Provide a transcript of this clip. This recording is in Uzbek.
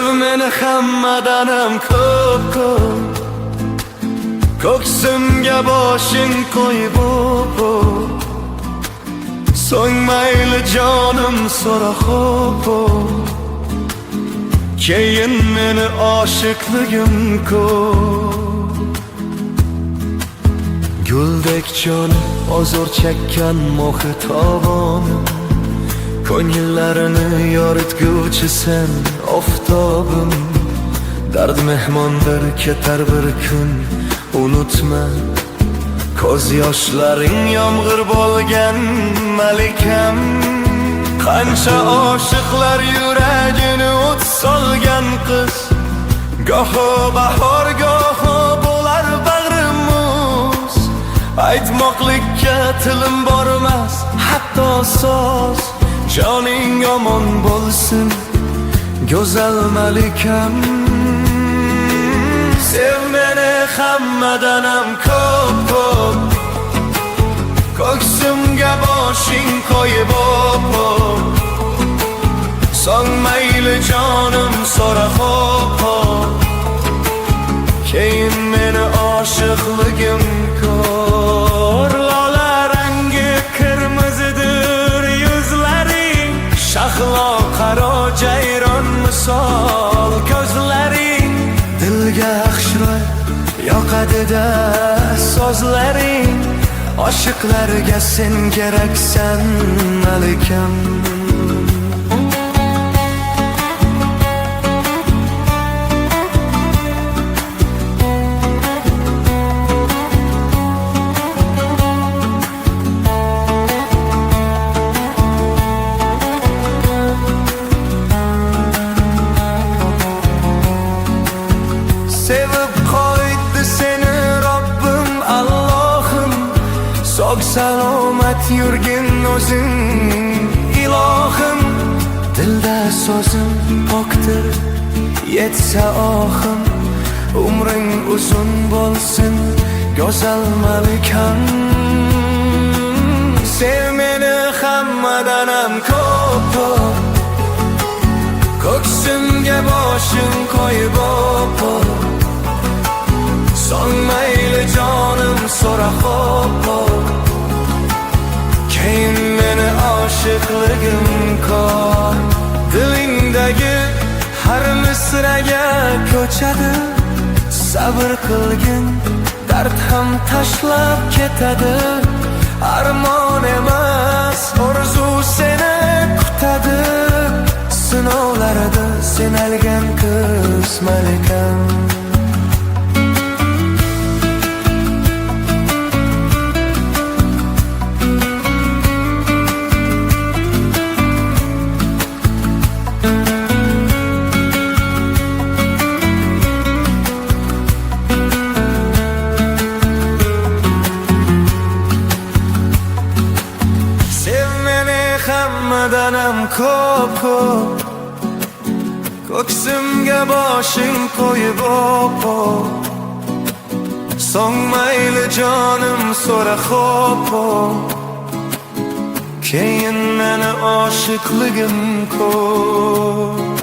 Sev meni hammadanam ko'p ko'ksimga boshing qo'yib so'ng mayli jonim so'ra xo'p keyin meni oshiqligim ko'p. Guldek jon ozor chekkan mohitobonim, ko'ngillarini yoritguvchi sen oftobim. Dard mehmondir ketar bir kun, unutma ko'z yoshlaring yomg'ir bo'lgan malikam. Qancha oshiqlar yuragini o't solgan qiz, goho bahor goho bo'lar bag'rim muz. Aytmoqlikka tilim bormas hatto so'z, joning omon bo'lsin go'zal malikam. Sev meni hammadanam ko'p ko'ksimga boshing qo'yib so'ng mayli jonim so'ra xo'p keyin meni oshiqligim ko'r. Lola rangi qirmizidir yuzlaring, shahlo qaro jayron misol ko'zlaring. Dilga xushro'y yoqadi-da so'zlaring, oshiqlarga sen keraksan malikam. Sevib qo'ydi seni Robbim Allohim, sog' salomat yurgin o'zing ilohim. Dilda so'zim pokdir yetsa ohim, umring uzun bo'lsin go'zal malikam. Sev meni hammadanam ko'p ko'ksimga boshing qo'yib so'ng mayli jonim so'ra xo'p keyin meni oshiqligim ko'r. Dilingdagi har misraga ko'chadi, sabr qilgin dard ham tashlab ketadi. Armon emas orzu seni kutadi, sinovlarda sinalgan qiz malikam. Hammadanam ko'p ko'ksimga boshing qo'yib so'ng mayli jonim so'ra xo'p keyin meni oshiqligim ko'p.